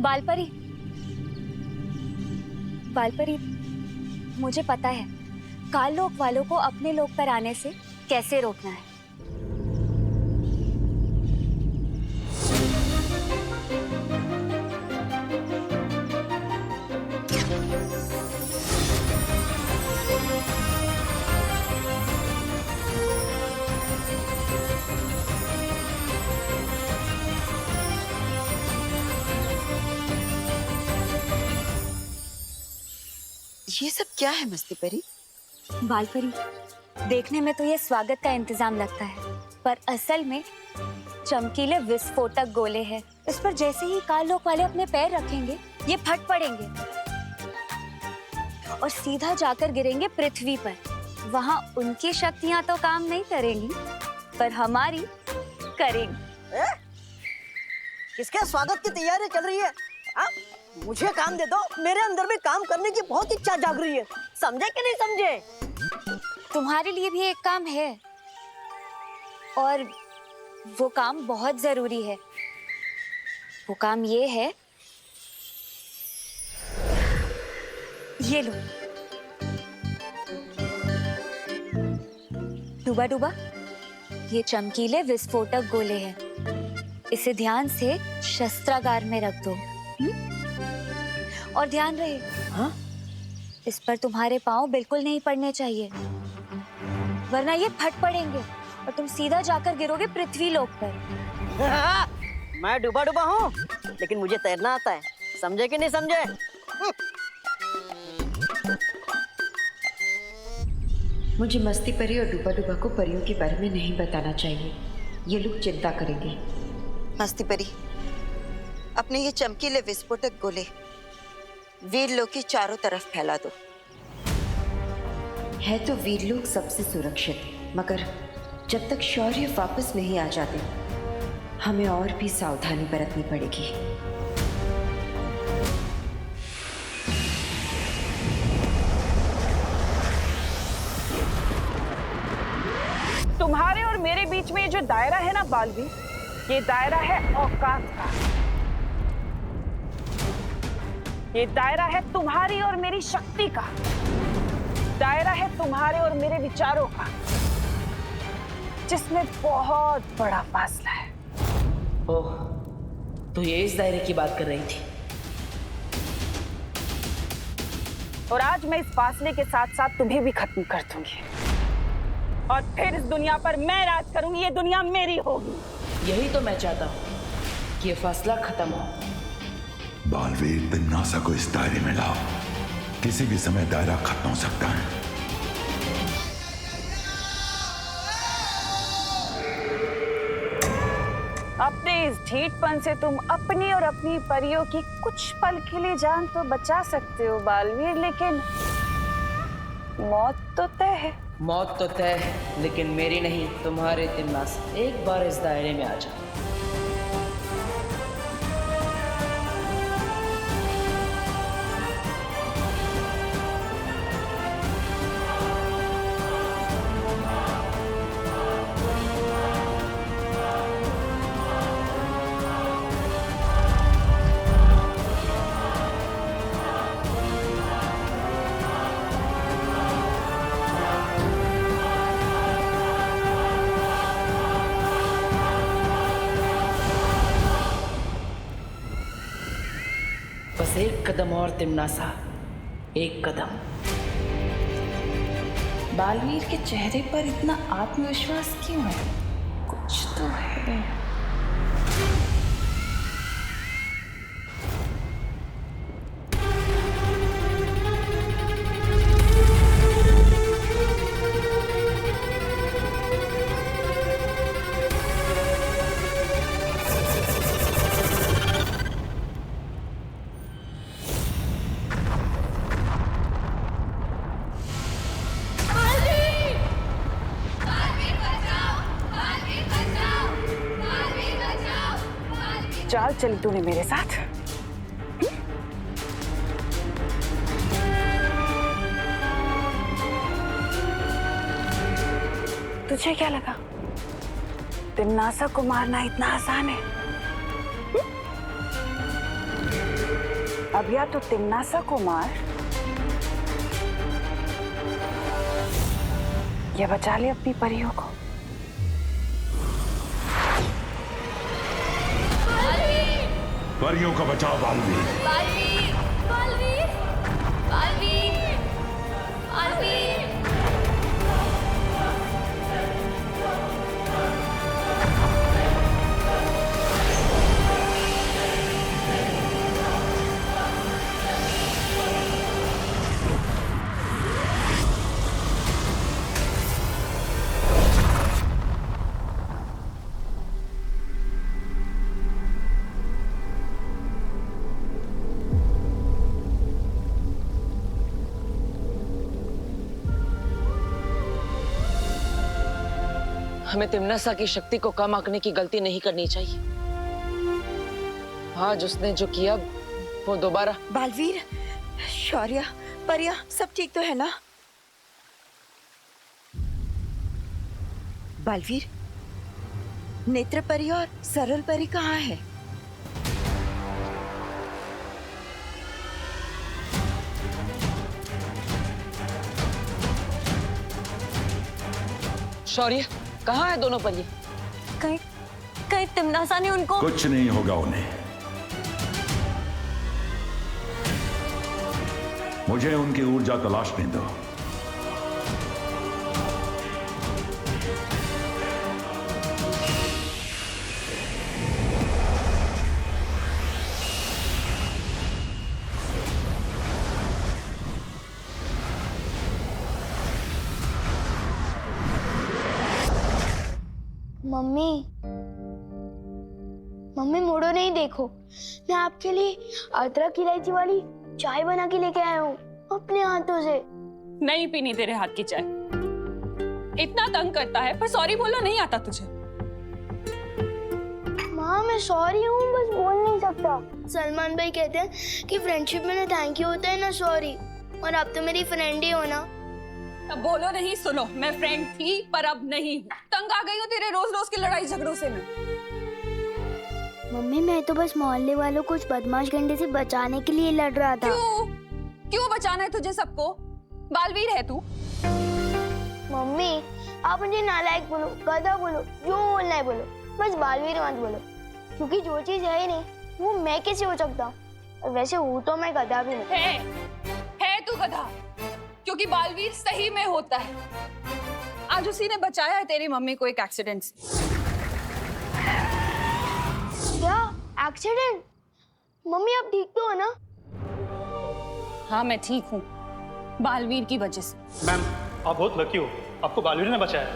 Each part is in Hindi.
बालपरी, बालपरी, मुझे पता है काल लोक वालों को अपने लोक पर आने से कैसे रोकना है। ये सब क्या है मस्ती परी? बालपरी, देखने में तो ये स्वागत का इंतजाम लगता है, पर असल में चमकीले विस्फोटक गोले हैं। इस पर जैसे ही काल लोक वाले अपने पैर रखेंगे, ये फट पड़ेंगे और सीधा जाकर गिरेंगे पृथ्वी पर। वहाँ उनकी शक्तियां तो काम नहीं करेंगी, पर हमारी करेंगी। किसके स्वागत की तैयारी चल रही है? मुझे काम दे दो, मेरे अंदर भी काम करने की बहुत इच्छा जाग रही है। समझे कि नहीं समझे? तुम्हारे लिए भी एक काम है और वो काम बहुत जरूरी है। वो काम ये है, ये लो डूबा डूबा, ये चमकीले विस्फोटक गोले हैं। इसे ध्यान से शस्त्रागार में रख दो। और ध्यान रहे, हाँ? इस पर तुम्हारे पांव बिल्कुल नहीं पड़ने चाहिए, वरना ये फट पड़ेंगे और तुम सीधा जाकर गिरोगे पृथ्वी लोक पर। मैं डूबा डूबा हूँ, लेकिन मुझे तैरना आता है। समझे कि नहीं समझे? मुझे मस्ती परी और डूबा डूबा को परियों के बारे में नहीं बताना चाहिए, ये लोग चिंता करेंगे। मस्ती परी, अपने ये चमकीले विस्फोटक गोले वीरलोक के चारों तरफ फैला दो। है तो वीरलोक सबसे सुरक्षित, मगर जब तक शौर्य वापस नहीं आ जाते, हमें और भी सावधानी बरतनी पड़ेगी। तुम्हारे और मेरे बीच में ये जो दायरा है ना बालवीर, ये दायरा है औकात का। ये दायरा है तुम्हारी और मेरी शक्ति का। दायरा है तुम्हारे और मेरे विचारों का, जिसमें बहुत बड़ा फासला है। ओह, तो ये इस दायरे की बात कर रही थी। और आज मैं इस फासले के साथ साथ तुम्हें भी खत्म कर दूंगी, और फिर इस दुनिया पर मैं राज करूंगी। ये दुनिया मेरी होगी। यही तो मैं चाहता हूँ कि ये फासला खत्म हो। बालवीर, तिम्नासा को इस दायरे में लाओ। किसी भी समय दायरा खत्म हो सकता है। अपने इस ढीठपन से तुम अपनी और अपनी परियों की कुछ पल के लिए जान तो बचा सकते हो बालवीर, लेकिन मौत तो तय है। मौत तो तय है, लेकिन मेरी नहीं, तुम्हारे। तिम्नासा, एक बार इस दायरे में आ जाओ। बस एक कदम और तिम्नासा, एक कदम। बालवीर के चेहरे पर इतना आत्मविश्वास क्यों है? कुछ तो है। चाल चली तूने मेरे साथ। तुझे क्या लगा तिम्नासा को मारना इतना आसान है? अब या तो तिम्नासा को मार या बचा ले अपनी परियों को। परियों का बचाव बालवीर। बालवीर, बालवीर, बालवीर, बालवीर। हमें तिम्नासा की शक्ति को कम आंकने की गलती नहीं करनी चाहिए। आज उसने जो किया वो दोबारा। बालवीर, शौर्य, परिया सब ठीक तो है ना? बालवीर, नेत्र परी और सरल परी कहाँ है? शौर्य, कहाँ है दोनों परिये? कहीं कहीं तिम्नासा ने उनको। कुछ नहीं होगा उन्हें। मुझे उनकी ऊर्जा तलाशने दो। मम्मी, मम्मी मुड़ो नहीं, देखो मैं आपके लिए अदरक इलायची वाली चाय बना के लेके आया हूँ अपने हाथों से। नहीं पीनी तेरे हाथ की चाय। इतना तंग करता है पर सॉरी बोलना नहीं आता तुझे। माँ मैं सॉरी हूँ, बस बोल नहीं सकता। सलमान भाई कहते हैं कि फ्रेंडशिप में ना थैंक यू होता है ना सॉरी, और आप तो मेरी फ्रेंड ही हो ना। अब बोलो नहीं, सुनो, मैं फ्रेंड थी पर अब नहीं हूँ। तंग आ गई हूँ तेरे रोज रोज की लड़ाई झगड़ों से मैं। मम्मी मैं तो बस मोहल्ले वालों को उस बदमाश गंडे से बचाने के लिए लड़ रहा था। क्यों बचाना है तुझे सबको? बालवीर है तू। मम्मी आप मुझे नालायक बोलो, गधा बोलो, जो बोलना है बोलो, बस बालवीर मत बोलो, क्योंकि जो चीज है नहीं वो मैं कैसे हो सकता हूँ, और वैसे हूँ तो मैं गधा भी नहीं। है तू गधा, क्योंकि बालवीर सही में होता है। आज उसी ने बचाया है तेरी मम्मी को एक एक्सीडेंट से। क्या एक्सीडेंट? मम्मी आप ठीक तो हो ना? हाँ मैं ठीक हूँ, बालवीर की वजह से। मैम आप बहुत लकी हो, आपको बालवीर ने बचाया।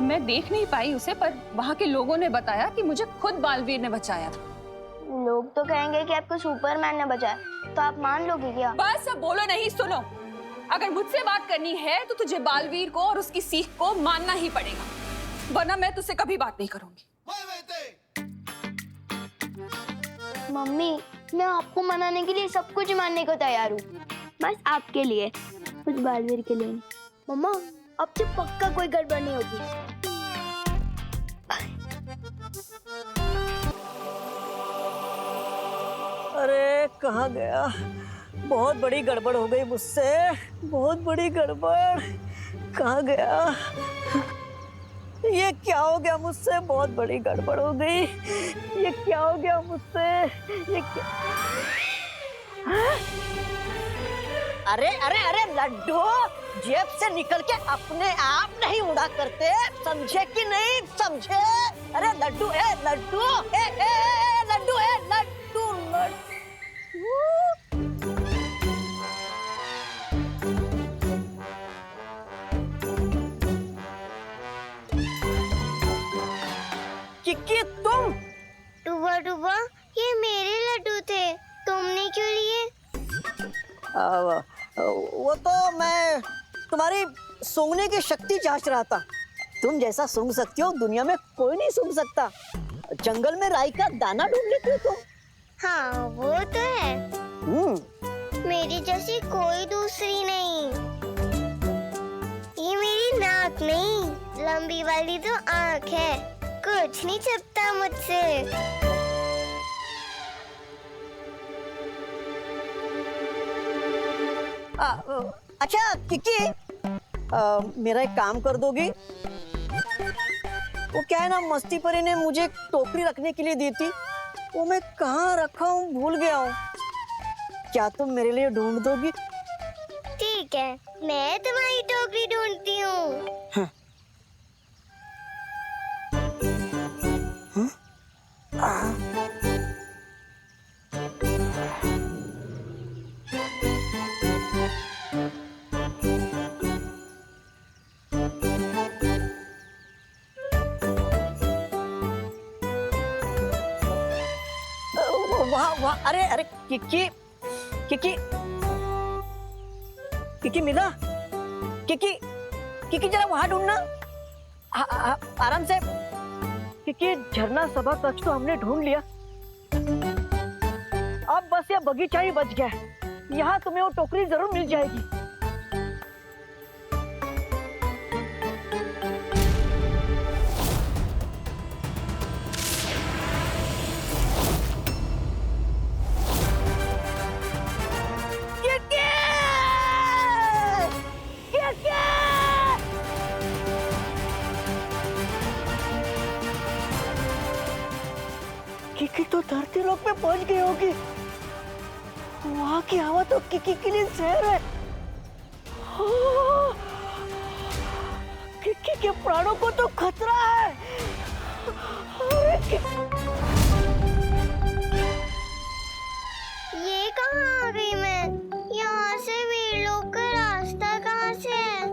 मैं देख नहीं पाई उसे, पर वहाँ के लोगों ने बताया कि मुझे खुद बालवीर ने बचाया था। लोग तो कहेंगे कि आपको सुपरमैन ने बचाया, तो आप मान लोगे क्या? बस अब बोलो नहीं, सुनो। अगर मुझसे बात करनी है तो तुझे बालवीर को और उसकी सीख को मानना ही पड़ेगा, वरना मैं तुझसे कभी बात नहीं करूंगी। मम्मी मैं आपको मनाने के लिए सब कुछ मानने को तैयार हूँ, बस आपके लिए, कुछ बालवीर के लिए नहीं। मम्मा अब से पक्का कोई गड़बड़ नहीं होगी। अरे कहाँ गया? बहुत बड़ी गड़बड़ हो गई मुझसे, बहुत बड़ी गड़बड़। कहाँ गया? ये क्या हो गया मुझसे? बहुत बड़ी गड़बड़ हो गई। ये क्या हो गया मुझसे? ये क्या? अरे अरे अरे लड्डू, जेब से निकल के अपने आप नहीं उड़ा करते, समझे कि नहीं समझे? अरे लड्डू है लड्डू, लड्डू है लड्डू, लड्डू। चिक्की तुम? डूबा डूबा ये मेरे लड्डू थे, तुमने क्यों लिए? वो तो मैं तुम्हारी सूंघने की शक्ति जांच रहा था। तुम जैसा सूंघ सकती हो दुनिया में कोई नहीं सूंघ सकता। जंगल में राई का दाना ढूंढ लेती हो तुम। हाँ वो तो है, मेरी जैसी कोई दूसरी नहीं। ये मेरी नाक नहीं, लंबी वाली तो आँख है, कुछ नहीं छुपता मुझसे। अच्छा किकी, मेरा एक काम कर दोगी? वो क्या है ना, मस्ती परी ने मुझे एक टोकरी रखने के लिए दी थी, वो मैं कहाँ रखा हूँ भूल गया हूँ। क्या तुम मेरे लिए ढूंढ दोगी? ठीक है, मैं तुम्हारी टोकरी ढूंढती हूँ। वाह वाह, अरे अरे किकी, किकी, किकी मिला? किकी, किकी जरा वहां ढूंढना, आराम से। किकी, झरना सभा कक्ष तो हमने ढूंढ लिया, अब बस ये बगीचा ही बच गया है। यहाँ तुम्हें वो टोकरी जरूर मिल जाएगी। किकी तो धरती लोक पे पहुंच गई होगी। वहां की हवा तो किकी के लिए जहर है। किकी के प्राणों को तो खतरा है। ये कहाँ आ गई मैं? यहाँ से वीरलोक का रास्ता कहाँ से है?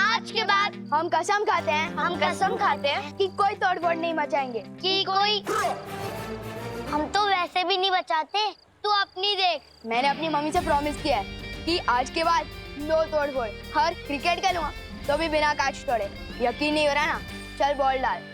आज के बाद हम कसम खाते हैं कि कोई तोड़फोड़ नहीं मचाएंगे। हम तो वैसे भी नहीं बचाते, तू अपनी देख। मैंने अपनी मम्मी से प्रॉमिस किया है कि आज के बाद नो तोड़फोड़। हर क्रिकेट खेलूंगा तो भी बिना कांच तोड़े। यकीन नहीं हो रहा ना? चल बॉल डाल।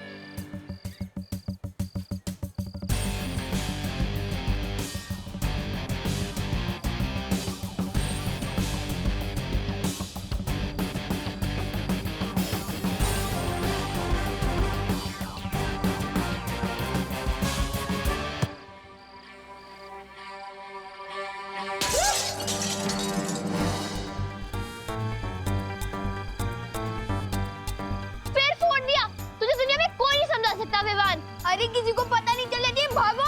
अरे किसी को पता नहीं चलने चाहिए, भागो।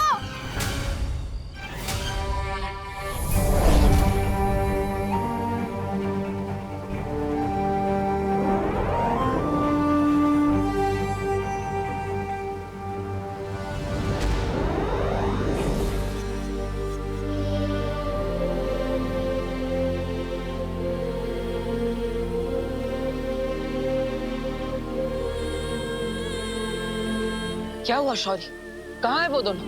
क्या हुआ शौर्य? कहाँ है वो दोनों?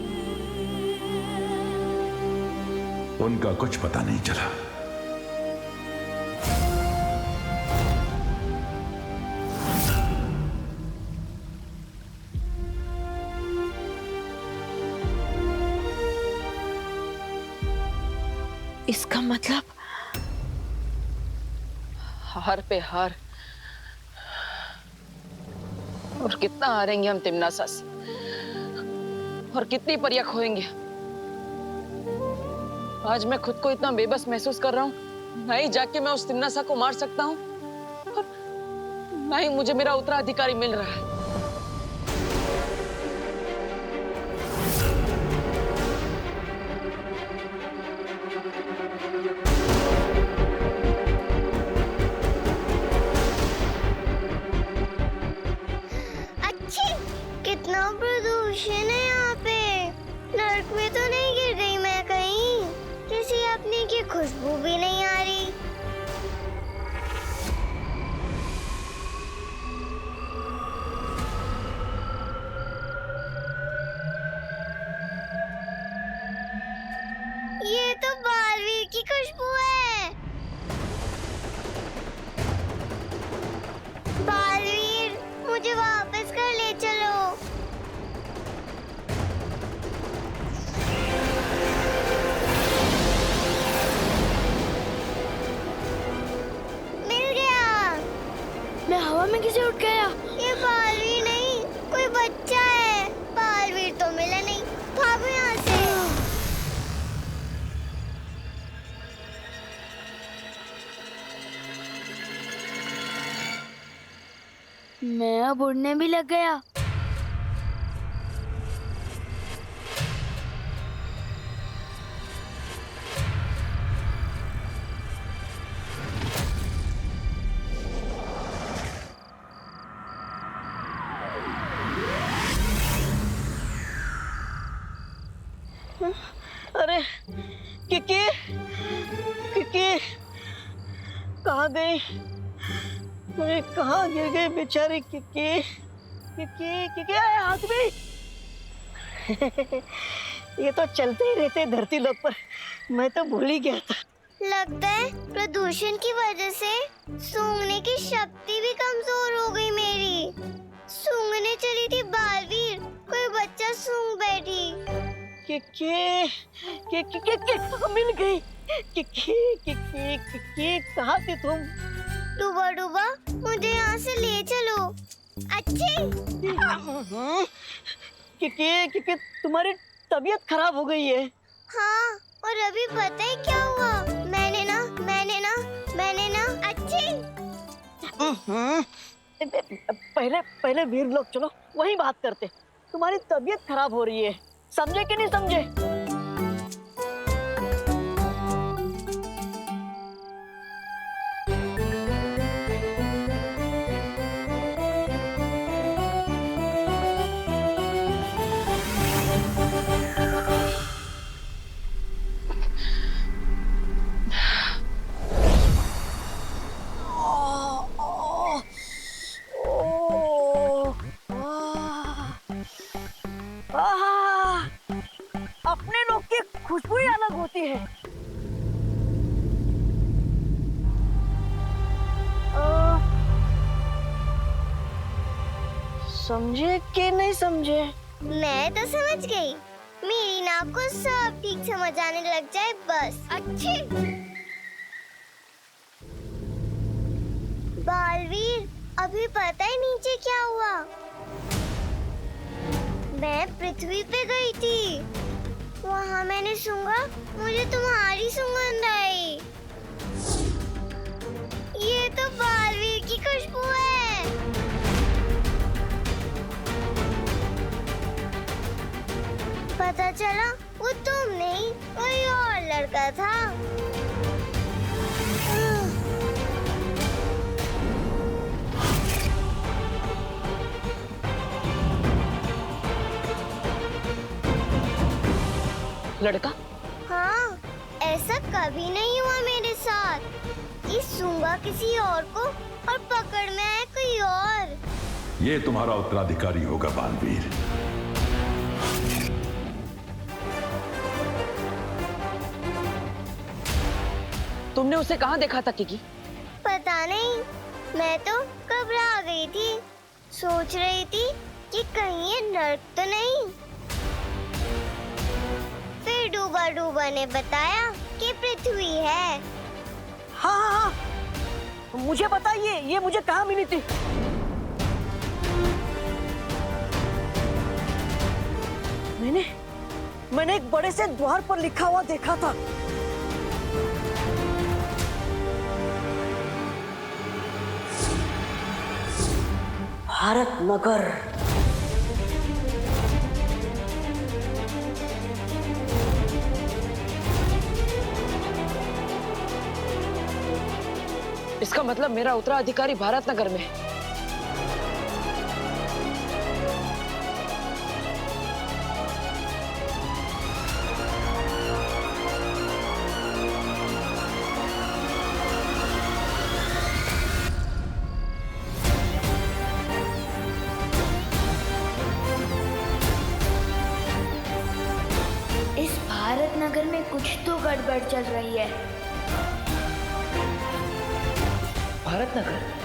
उनका कुछ पता नहीं चला। इसका मतलब हार पे हार। और कितना हारेंगे हम तिमनासा से, और कितनी परियां खोएंगे। आज मैं खुद को इतना बेबस महसूस कर रहा हूँ। ना ही जाके मैं उस तिमनासा को मार सकता हूँ, और ना ही मुझे मेरा उत्तराधिकारी मिल रहा है। कितना प्रदूषण है यहाँ पे। नरक में तो नहीं गिर गई मैं कहीं? किसी अपने की खुशबू भी नहीं आ रही। ये तो बालवीर की खुशबू है। बालवीर, मुझे वापस कर ले चलो। मैं अब उड़ने भी लग गया। अरे किकी, किकी कहाँ गई? अरे कहाँ गिर गई बेचारी किकी? किकी किकी आए हाथ में। ये तो चलते ही रहते धरती लोक पर, मैं तो भूल ही गया था। लगता है प्रदूषण की वजह से सूंघने की शक्ति भी कमजोर हो गई मेरी। सूंघने चली थी बालवीर, कोई बच्चा सूंघ बैठी। मिल गई। कहाँ थी तुम? डूबा डूबा, मुझे यहाँ से ले चलो। अच्छी तुम्हारी तबीयत खराब हो गई है। हाँ, और अभी पता है क्या हुआ? मैंने ना अच्छी। पहले वीर लोग चलो वही बात करते। तुम्हारी तबीयत खराब हो रही है, समझे कि नहीं समझे? अपने लोग की खुशबू ही अलग होती है। समझे कि नहीं समझे? मैं तो समझ गई। मेरी नाक को सब ठीक समझ आने लग जाए बस। अच्छी बालवीर, अभी पता है नीचे क्या हुआ? मैं पृथ्वी पे गई थी, वहाँ मैंने सूंघा, मुझे तुम्हारी सुगंध आई। ये तो बालवीर की खुशबू है। पता चला वो तुम नहीं, कोई और लड़का था। लड़का? हाँ, ऐसा कभी नहीं हुआ मेरे साथ कि सूंघा किसी और को और पकड़ में आया कोई और। ये तुम्हारा उत्तराधिकारी होगा बालवीर। तुमने उसे कहाँ देखा था किकी? पता नहीं, मैं तो घबरा गई थी। सोच रही थी कि कहीं ये नर्क तो नहीं। फिर डूबा डूबा ने बताया कि पृथ्वी है। हाँ, मुझे बताइए, ये मुझे कहाँ मिली थी? मैंने एक बड़े से द्वार पर लिखा हुआ देखा था। भारत नगर। इसका मतलब मेरा उत्तराधिकारी भारत नगर में है। इस भारत नगर में कुछ तो गड़बड़ चल रही है। भारत नगर?